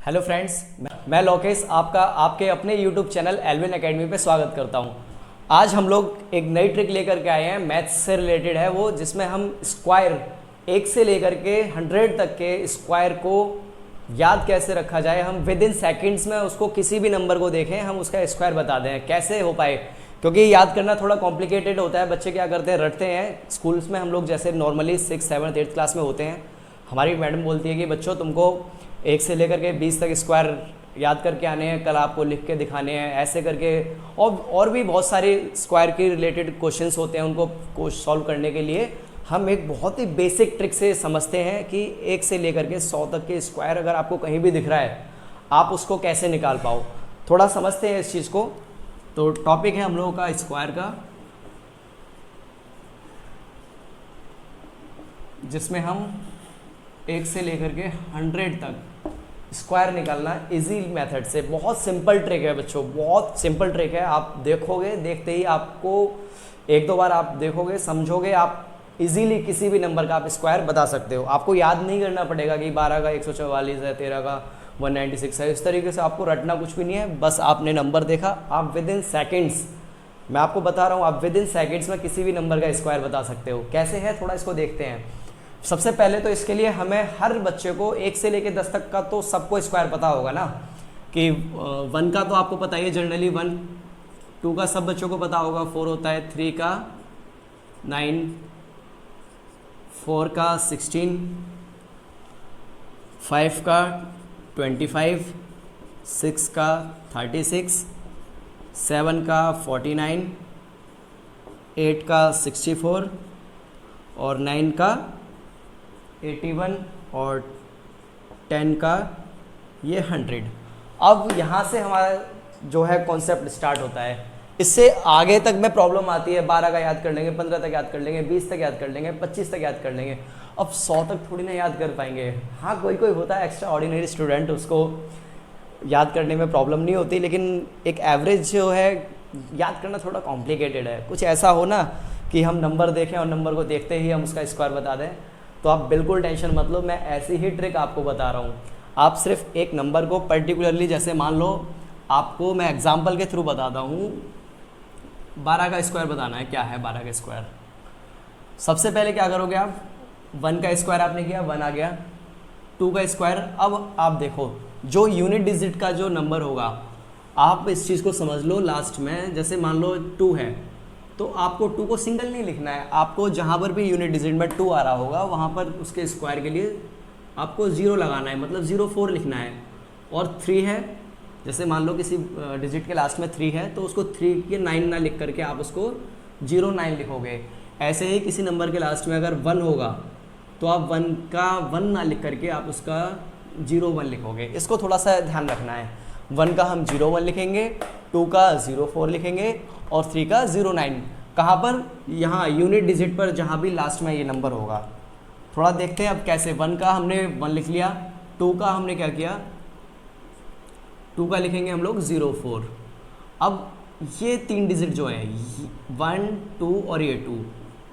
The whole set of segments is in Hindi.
हेलो फ्रेंड्स, मैं लोकेश आपका आपके अपने यूट्यूब चैनल एल्विन एकेडमी पे स्वागत करता हूँ। आज हम लोग एक नई ट्रिक लेकर के आए हैं, मैथ्स से रिलेटेड है वो, जिसमें हम स्क्वायर 1 से लेकर के 100 तक के स्क्वायर को याद कैसे रखा जाए। हम विद इन सेकेंड्स में उसको किसी भी नंबर को देखें, हम उसका स्क्वायर बता दें कैसे हो पाए, क्योंकि याद करना थोड़ा कॉम्प्लिकेटेड होता है। बच्चे क्या करते हैं, रटते हैं। स्कूल्स में हम लोग जैसे नॉर्मली 6, 7, 8 क्लास में होते हैं, हमारी मैडम बोलती है कि बच्चों तुमको 1 से लेकर के 20 तक स्क्वायर याद करके आने हैं, कल आपको लिख के दिखाने हैं, ऐसे करके। और भी बहुत सारे स्क्वायर के रिलेटेड क्वेश्चंस होते हैं, उनको सॉल्व करने के लिए हम एक बहुत ही बेसिक ट्रिक से समझते हैं कि 1 से लेकर के 100 तक के स्क्वायर अगर आपको कहीं भी दिख रहा है, आप उसको कैसे निकाल पाओ। थोड़ा समझते हैं इस चीज़ को। तो टॉपिक है हम लोगों का स्क्वायर का, जिसमें हम 1 से लेकर के 100 तक स्क्वायर निकालना इजी मेथड से। बहुत सिंपल ट्रिक है बच्चों, बहुत सिंपल ट्रिक है। आप देखोगे, देखते ही आपको 1-2 बार आप देखोगे, समझोगे, आप इजीली किसी भी नंबर का आप स्क्वायर बता सकते हो। आपको याद नहीं करना पड़ेगा कि 12 का 144 है, 13 का 196 है। इस तरीके से आपको रटना कुछ भी नहीं है। बस आपने नंबर देखा, आप विद इन सेकेंड्स, मैं आपको बता रहा हूँ, आप विद इन सेकेंड्स में किसी भी नंबर का स्क्वायर बता सकते हो। कैसे है थोड़ा इसको देखते हैं। सबसे पहले तो इसके लिए हमें हर बच्चे को 1 से लेकर 10 तक का तो सबको स्क्वायर पता होगा ना, कि 1 का तो आपको पता ही है जनरली 1, 2 का सब बच्चों को पता होगा 4 होता है, 3 का 9, 4 का 16, 5 का 25, 6 का 36, 7 का 49, 8 का 64 और 9 का 81 और 10 का ये 100। अब यहाँ से हमारा जो है कॉन्सेप्ट स्टार्ट होता है। इससे आगे तक में प्रॉब्लम आती है, 12 का याद कर लेंगे, 15 तक याद कर लेंगे, 20 तक याद कर लेंगे, 25 तक याद कर लेंगे। अब 100 तक थोड़ी ना याद कर पाएंगे। हाँ, कोई कोई होता है एक्स्ट्रा ऑर्डिनरी स्टूडेंट, उसको याद करने में प्रॉब्लम नहीं होती, लेकिन एक एवरेज जो है याद करना थोड़ा कॉम्प्लिकेटेड है। कुछ ऐसा हो ना कि हम नंबर देखें और नंबर को देखते ही हम उसका स्क्वायर बता दें, तो आप बिल्कुल टेंशन मत लो। मैं ऐसी ही ट्रिक आपको बता रहा हूँ। आप सिर्फ एक नंबर को पर्टिकुलरली, जैसे मान लो आपको मैं एग्जांपल के थ्रू बताता हूँ, 12 का स्क्वायर बताना है। क्या है 12 का स्क्वायर? सबसे पहले क्या करोगे आप, 1 का स्क्वायर आपने किया, 1 आ गया। 2 का स्क्वायर, अब आप देखो जो यूनिट डिजिट का जो नंबर होगा, आप इस चीज़ को समझ लो। लास्ट में जैसे मान लो 2 है, तो आपको 2 को सिंगल नहीं लिखना है, आपको जहाँ पर भी यूनिट डिजिट में 2 आ रहा होगा वहाँ पर उसके स्क्वायर के लिए आपको 0 लगाना है, मतलब 04 लिखना है। और 3 है, जैसे मान लो किसी डिजिट के लास्ट में 3 है, तो उसको 3 के 9 ना लिख करके आप उसको 09 लिखोगे। ऐसे ही किसी नंबर के लास्ट में अगर 1 होगा, तो आप 1 का 1 ना लिख करके आप उसका 01 लिखोगे। इसको थोड़ा सा ध्यान रखना है। 1 का हम 01 लिखेंगे, 2 का 04 लिखेंगे और 3 का 09। कहाँ पर? यहाँ यूनिट डिजिट पर, जहाँ भी लास्ट में ये नंबर होगा। थोड़ा देखते हैं अब कैसे। 1 का हमने 1 लिख लिया, 2 का हमने क्या किया, 2 का लिखेंगे हम लोग 04। अब ये 3 डिजिट जो है 1, 2 और ये 2,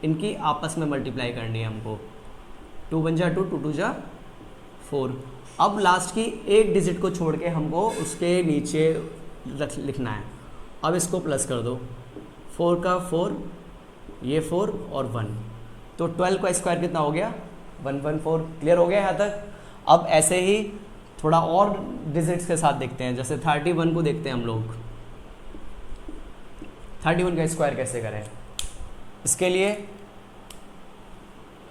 इनकी आपस में मल्टीप्लाई करनी है हमको। 2 1 जा 2, 2 2 जा 4। अब लास्ट की एक डिजिट को छोड़ के हमको उसके नीचे लिखना है। अब इसको प्लस कर दो, 4 का 4, ये 4 और 1, तो 12 का स्क्वायर कितना हो गया? 114। क्लियर हो गया यहाँ तक? अब ऐसे ही थोड़ा और डिजिट्स के साथ देखते हैं। जैसे 31 को देखते हैं हम लोग। 31 का स्क्वायर कैसे करें? इसके लिए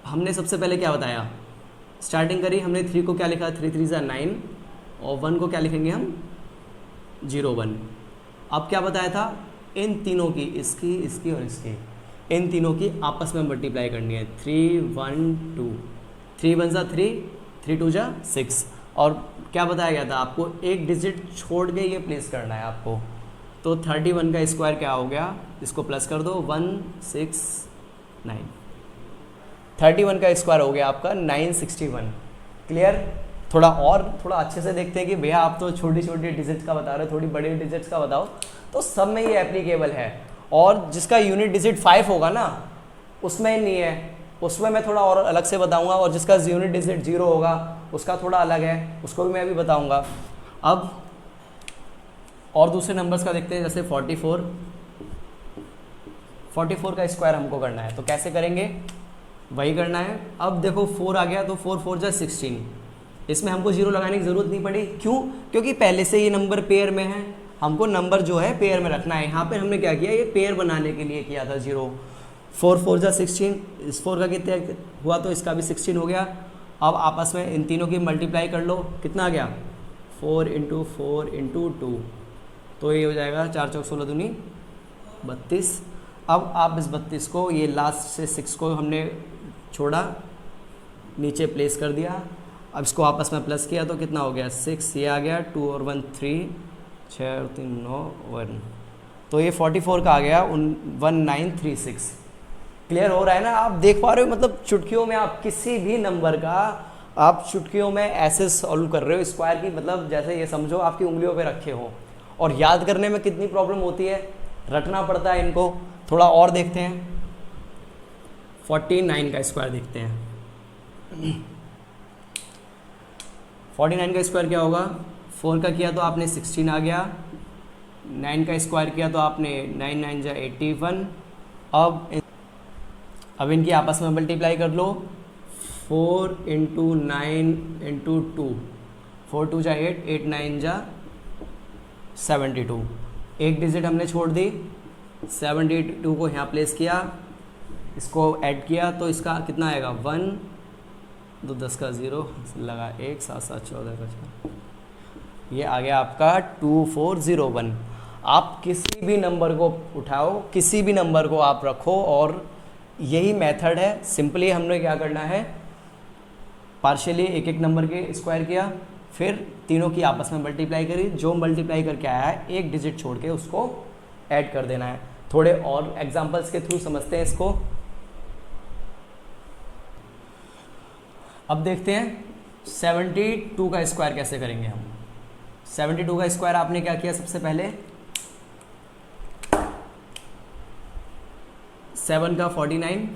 हमने सबसे पहले क्या बताया, स्टार्टिंग करी हमने। 3 को क्या लिखा, 3 3 9 और 1 को क्या लिखेंगे हम, 01। अब क्या बताया था, इन तीनों की, इसकी, इसकी और इसकी, इन तीनों की आपस में मल्टीप्लाई करनी है। 3 1 2, 3 1 जा 3, 3 2 जा 6। और क्या बताया गया था आपको, एक डिजिट छोड़ के ये प्लेस करना है आपको। तो 31 का स्क्वायर क्या हो गया, इसको प्लस कर दो, 169। 31 का स्क्वायर हो गया आपका 961। क्लियर? थोड़ा अच्छे से देखते हैं कि भैया आप तो छोटी छोटी डिजिट्स का बता रहे हो, थोड़ी बड़ी डिजिट्स का बताओ। तो सब में ये एप्लीकेबल है। और जिसका यूनिट डिजिट 5 होगा ना, उसमें नहीं है, उसमें मैं थोड़ा और अलग से बताऊंगा। और जिसका यूनिट डिजिट 0 होगा उसका थोड़ा अलग है, उसको भी मैं अभी बताऊंगा। अब और दूसरे नंबर्स का देखते हैं, जैसे 44 का स्क्वायर हमको करना है, तो कैसे करेंगे, वही करना है। अब देखो 4 आ गया, तो 4 4 जा 16, इसमें हमको जीरो लगाने की ज़रूरत नहीं पड़ी। क्यों? क्योंकि पहले से ये नंबर पेयर में है, हमको नंबर जो है पेयर में रखना है। यहाँ पे हमने क्या किया, ये पेयर बनाने के लिए किया था जीरो। 4 4 जा 16, इस 4 का कितना हुआ, तो इसका भी 16 हो गया। अब आपस में इन तीनों की मल्टीप्लाई कर लो, कितना आ गया, 4 × 4 × 2, तो ये हो जाएगा 4 चौक 16 दूनी 32। अब आप इस 32 को, ये लास्ट से 6 को हमने छोड़ा, नीचे प्लेस कर दिया। अब इसको आपस में प्लस किया तो कितना हो गया, 6, ये आ गया, 2 और 1 3, 6 और 3 9 1, तो ये 44 का आ गया 1936। क्लियर हो रहा है ना? आप देख पा रहे हो, मतलब चुटकियों में आप किसी भी नंबर का आप चुटकियों में ऐसे सॉल्व कर रहे हो स्क्वायर की, मतलब जैसे ये समझो आपकी उंगलियों पे रखे हो। और याद करने में कितनी प्रॉब्लम होती है, रटना पड़ता है इनको। थोड़ा और देखते हैं, 49 का स्क्वायर देखते हैं। 49 का स्क्वायर क्या होगा, 4 का किया तो आपने 16 आ गया, 9 का स्क्वायर किया तो आपने 9 9 जा 81। अब इनकी आपस में मल्टीप्लाई कर लो, 4 × 9 × 2, 4 2 जा 8, 8 9 जा 72, एक डिजिट हमने छोड़ दी, 72 को यहाँ प्लेस किया, इसको ऐड किया तो इसका कितना आएगा, 1 2 10 का 0 लगा 1 7 7 14 का 4, ये आ गया आपका 2401। आप किसी भी नंबर को उठाओ, किसी भी नंबर को आप रखो, और यही मेथड है। सिंपली हमने क्या करना है, पार्शियली एक एक नंबर के स्क्वायर किया, फिर तीनों की आपस में मल्टीप्लाई करी, जो मल्टीप्लाई करके आया है एक डिजिट छोड़ के उसको ऐड कर देना है। थोड़े और एग्जांपल्स के थ्रू समझते हैं इसको। अब देखते हैं 72 का स्क्वायर कैसे करेंगे हम। 72 का स्क्वायर आपने क्या किया, सबसे पहले 7 का 49,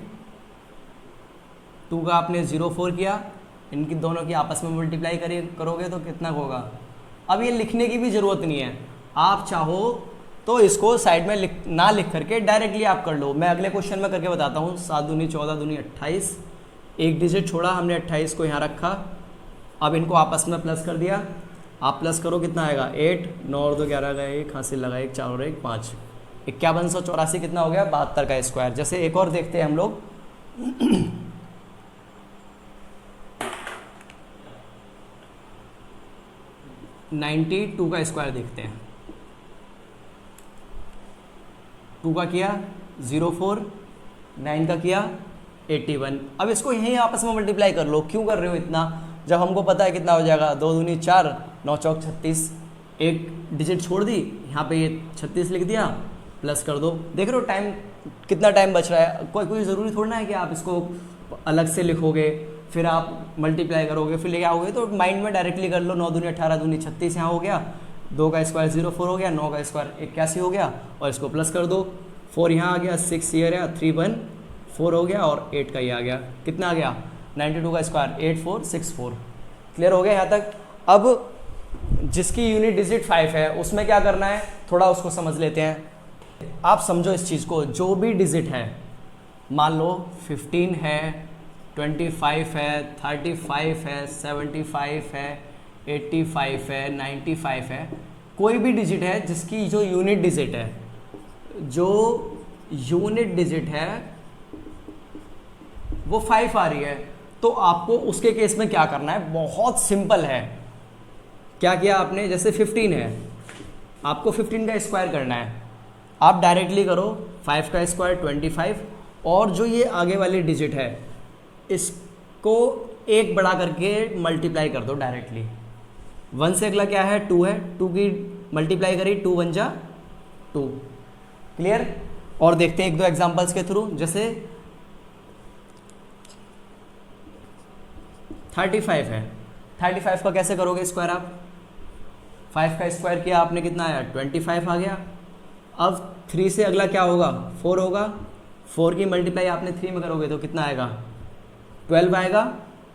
2 का आपने 04 किया, इनकी दोनों की आपस में मल्टीप्लाई करोगे तो कितना होगा। अब ये लिखने की भी ज़रूरत नहीं है, आप चाहो तो इसको साइड में ना लिख करके डायरेक्टली आप कर लो। मैं अगले क्वेश्चन में करके बताता हूँ। 7 दूनी 14 दूनी 28, एक डिजिट छोड़ा हमने, 28 को यहाँ रखा। अब इनको आपस में प्लस कर दिया, आप प्लस करो कितना आएगा, 8 9 और 2 11 का 1, हासिल लगा 1 4 और 1 5, 5184 कितना हो गया, 72 का स्क्वायर। जैसे एक और देखते हैं हम लोग 92 का स्क्वायर देखते हैं। 2 का किया 04, 9 का किया 81। अब इसको यहीं आपस में मल्टीप्लाई कर लो। क्यों कर रहे हो इतना, जब हमको पता है कितना हो जाएगा, 2 दूनी 4, 9 चौक 36, एक डिजिट छोड़ दी, यहाँ पे ये 36 लिख दिया, प्लस कर दो। देख रहे हो टाइम, कितना टाइम बच रहा है। कोई ज़रूरी थोड़ा ना है कि आप इसको अलग से लिखोगे, फिर आप मल्टीप्लाई करोगे, फिर लेके आओगे, तो माइंड में डायरेक्टली कर लो। 9 दूनी 18 दूनी 36 यहाँ हो गया, 2 का स्क्वायर 04 हो गया, 9 का स्क्वायर 81 हो गया, और इसको प्लस कर दो। 4 यहाँ आ गया, 6 ये रहा, 3 1 4 हो गया, और 8 का ये आ गया, कितना आ गया 92 का स्क्वायर 8464। क्लियर हो गया यहाँ तक। अब जिसकी यूनिट डिजिट 5 है उसमें क्या करना है, थोड़ा उसको समझ लेते हैं। आप समझो इस चीज़ को, जो भी डिजिट है, मान लो 15 है, 25 है, 35 है, 75 है, 85 है, 95 है, कोई भी डिजिट है जिसकी जो यूनिट डिजिट है, जो यूनिट डिजिट है वो 5 आ रही है, तो आपको उसके केस में क्या करना है, बहुत सिंपल है। क्या किया आपने, जैसे 15 है, आपको 15 का स्क्वायर करना है, आप डायरेक्टली करो 5 का स्क्वायर 25, और जो ये आगे वाली डिजिट है इसको एक बढ़ा करके मल्टीप्लाई कर दो डायरेक्टली। 1 से अगला क्या है, 2 है, 2 की मल्टीप्लाई करी, 2 1 जा 2। क्लियर। और देखते हैं एक दो एग्जांपल्स के थ्रू। जैसे 35 है, 35 का कैसे करोगे स्क्वायर आप, 5 का स्क्वायर किया आपने, कितना आया 25 आ गया। अब 3 से अगला क्या होगा, 4 होगा, 4 की मल्टीप्लाई आपने 3 में करोगे तो कितना आएगा 12 आएगा।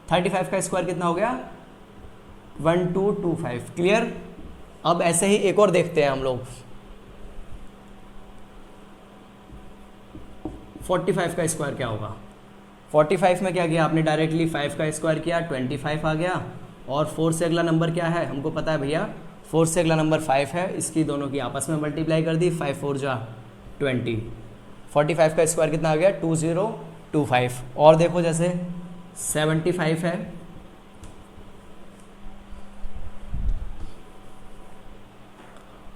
35 का स्क्वायर कितना हो गया 1225। क्लियर। अब ऐसे ही एक और देखते हैं हम लोग। 45 का स्क्वायर क्या होगा। 45 में क्या किया आपने, डायरेक्टली 5 का स्क्वायर किया, 25 आ गया। और 4 से अगला नंबर क्या है, हमको पता है भैया 4 से अगला नंबर 5 है, इसकी दोनों की आपस में मल्टीप्लाई कर दी, 5 4 जा 20। 45 का स्क्वायर कितना आ गया, 2025। और देखो जैसे 75 है,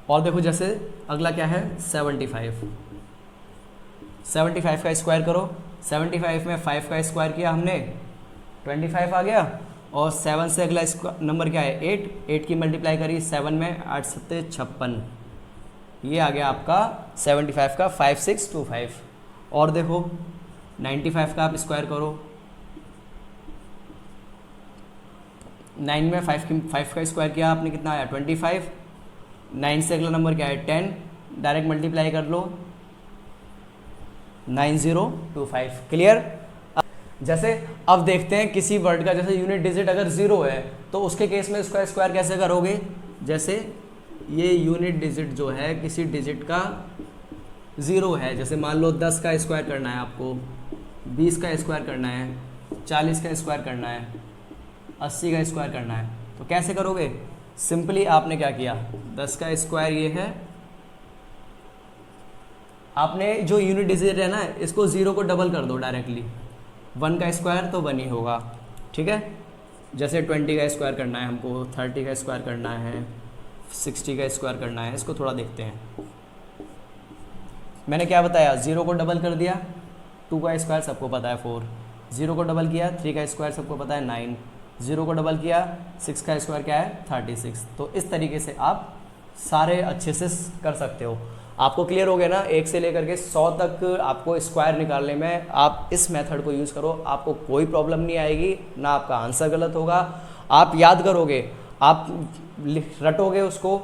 और देखो जैसे अगला क्या है 75। 75 का स्क्वायर करो, 75 में 5 का स्क्वायर किया हमने, 25 आ गया। और 7 से अगला नंबर क्या है 8 की मल्टीप्लाई करी 7 में, 8 7 56, ये आ गया आपका 75 का 5625। और देखो 95 का आप स्क्वायर करो, 9 में 5 का स्क्वायर किया आपने, कितना आया 25। 9 से अगला नंबर क्या है 10, डायरेक्ट मल्टीप्लाई कर लो 9025। क्लियर। जैसे अब देखते हैं किसी वर्ड का जैसे यूनिट डिजिट अगर 0 है तो उसके केस में इसका स्क्वायर कैसे करोगे। जैसे ये यूनिट डिजिट जो है किसी डिजिट का 0 है, जैसे मान लो 10 का स्क्वायर करना है आपको, 20 का स्क्वायर करना है, 40 का स्क्वायर करना है, 80 का स्क्वायर करना है, तो कैसे करोगे। सिंपली आपने क्या किया, 10 का स्क्वायर ये है, आपने जो यूनिट डिजिट है ना इसको 0 को डबल कर दो डायरेक्टली, 1 का स्क्वायर तो 1 ही होगा। ठीक है। जैसे 20 का स्क्वायर करना है हमको, 30 का स्क्वायर करना है, 60 का स्क्वायर करना है, इसको थोड़ा देखते हैं। मैंने क्या बताया, 0 को डबल कर दिया, 2 का स्क्वायर सबको पता है 4, 0 को डबल किया, 3 का स्क्वायर सबको पता है 9, 0 को डबल किया, 6 का स्क्वायर क्या है 36। तो इस तरीके से आप सारे अच्छे से कर सकते हो। आपको क्लियर हो गया ना, 1 से लेकर के 100 तक आपको स्क्वायर निकालने में आप इस मेथड को यूज़ करो, आपको कोई प्रॉब्लम नहीं आएगी, ना आपका आंसर गलत होगा। आप याद करोगे, आप रटोगे उसको,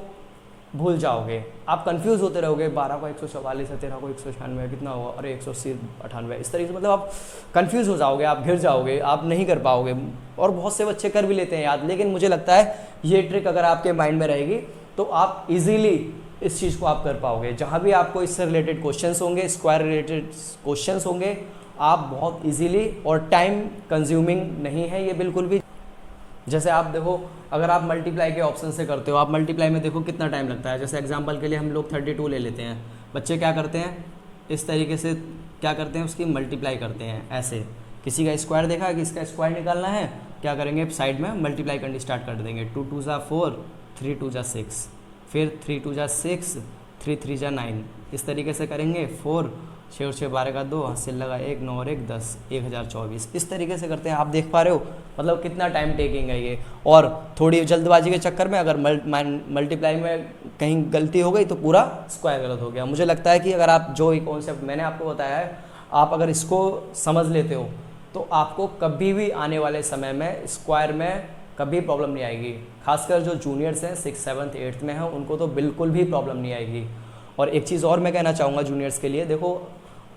भूल जाओगे, आप कंफ्यूज होते रहोगे, 12 को 144 है, 13 को 196 कितना होगा, अरे 180 98, इस तरीके से मतलब आप कंफ्यूज हो जाओगे, आप घिर जाओगे, आप नहीं कर पाओगे। और बहुत से बच्चे कर भी लेते हैं याद, लेकिन मुझे लगता है ये ट्रिक अगर आपके माइंड में रहेगी तो आप इजीली इस चीज़ को आप कर पाओगे। जहाँ भी आपको इससे रिलेटेड क्वेश्चंस होंगे, स्क्वायर रिलेटेड क्वेश्चंस होंगे, आप बहुत इजीली, और टाइम कंज्यूमिंग नहीं है ये बिल्कुल भी। जैसे आप देखो, अगर आप मल्टीप्लाई के ऑप्शन से करते हो, आप मल्टीप्लाई में देखो कितना टाइम लगता है। जैसे एग्जांपल के लिए हम लोग 32 ले लेते हैं, बच्चे क्या करते हैं इस तरीके से, क्या करते हैं उसकी मल्टीप्लाई करते हैं ऐसे। किसी का स्क्वायर देखा कि इसका स्क्वायर निकालना है, क्या करेंगे साइड में मल्टीप्लाई करनी स्टार्ट कर देंगे, 2 2 जा 4, 3 2 जा 6, फिर 3 2 जा 6, 3 3 जा 9, इस तरीके से करेंगे। 4 6 और 6 12 का 2, हासिल लगा 1, 9 और 1 10, 1024, इस तरीके से करते हैं। आप देख पा रहे हो मतलब कितना टाइम टेकिंग है ये। और थोड़ी जल्दबाजी के चक्कर में अगर मल्टीप्लाई में कहीं गलती हो गई तो पूरा स्क्वायर गलत हो गया। मुझे लगता है कि अगर आप जो ये कॉन्सेप्ट मैंने आपको बताया है, आप अगर इसको समझ लेते हो तो आपको कभी भी आने वाले समय में स्क्वायर में कभी प्रॉब्लम नहीं आएगी। खासकर जो जूनियर्स हैं 6th 7th 8th में हैं उनको तो बिल्कुल भी प्रॉब्लम नहीं आएगी। और एक चीज़ और मैं कहना चाहूँगा जूनियर्स के लिए, देखो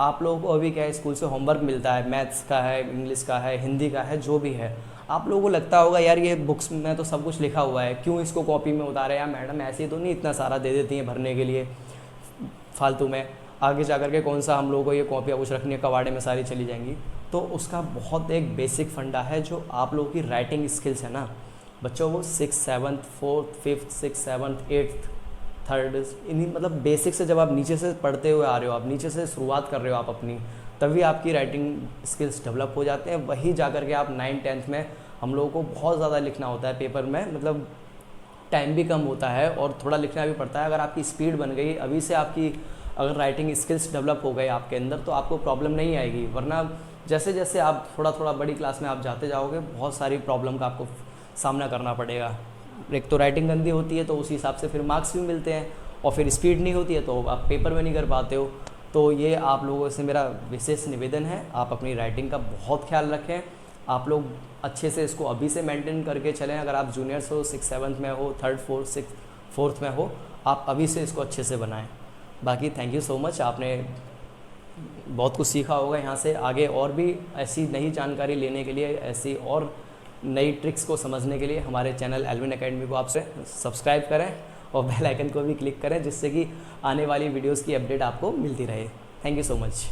आप लोगों को अभी क्या है, स्कूल से होमवर्क मिलता है, मैथ्स का है, इंग्लिश का है, हिंदी का है, जो भी है। आप लोगों को लगता होगा यार ये बुक्स में तो सब कुछ लिखा हुआ है, क्यों इसको कॉपी में उतारे, या मैडम ऐसे ही तो नहीं इतना सारा दे देती हैं भरने के लिए फालतू में, आगे जा कर के कौन सा हम लोगों को ये कॉपियाँ कुछ रखनी है, कबाड़े में सारी चली जाएंगी। तो उसका बहुत एक बेसिक फंडा है, जो आप लोगों की राइटिंग स्किल्स है ना बच्चों, वो 6th 7th 4th 5th 6th 7th 8th 3rd इन्हीं मतलब बेसिक से जब आप नीचे से पढ़ते हुए आ रहे हो, आप नीचे से शुरुआत कर रहे हो आप अपनी, तभी आपकी राइटिंग स्किल्स डेवलप हो जाते हैं। वही जा कर के आप 9th 10th में हम लोगों को बहुत ज़्यादा लिखना होता है पेपर में, मतलब टाइम भी कम होता है और थोड़ा लिखना भी पड़ता है। अगर आपकी स्पीड बन गई, अभी से आपकी अगर राइटिंग स्किल्स डेवलप हो गए आपके अंदर, तो आपको प्रॉब्लम नहीं आएगी। वरना जैसे जैसे आप थोड़ा थोड़ा बड़ी क्लास में आप जाते जाओगे, बहुत सारी प्रॉब्लम का आपको सामना करना पड़ेगा। एक तो राइटिंग गंदी होती है तो उसी हिसाब से फिर मार्क्स भी मिलते हैं, और फिर स्पीड नहीं होती है तो आप पेपर में नहीं कर पाते हो। तो ये आप लोगों से मेरा विशेष निवेदन है, आप अपनी राइटिंग का बहुत ख्याल रखें। आप लोग अच्छे से इसको अभी से मेंटेन करके चलें। अगर आप जूनियर्स हो, 6th 7th में हो, 3rd 4th 6th 4th में हो, आप अभी से इसको अच्छे से बनाएं। बाकी थैंक यू सो मच, आपने बहुत कुछ सीखा होगा यहाँ से। आगे और भी ऐसी नई जानकारी लेने के लिए, ऐसी और नई ट्रिक्स को समझने के लिए हमारे चैनल एल्विन एकेडमी को आपसे सब्सक्राइब करें और बेल आइकन को भी क्लिक करें, जिससे कि आने वाली वीडियोस की अपडेट आपको मिलती रहे। Thank you so much.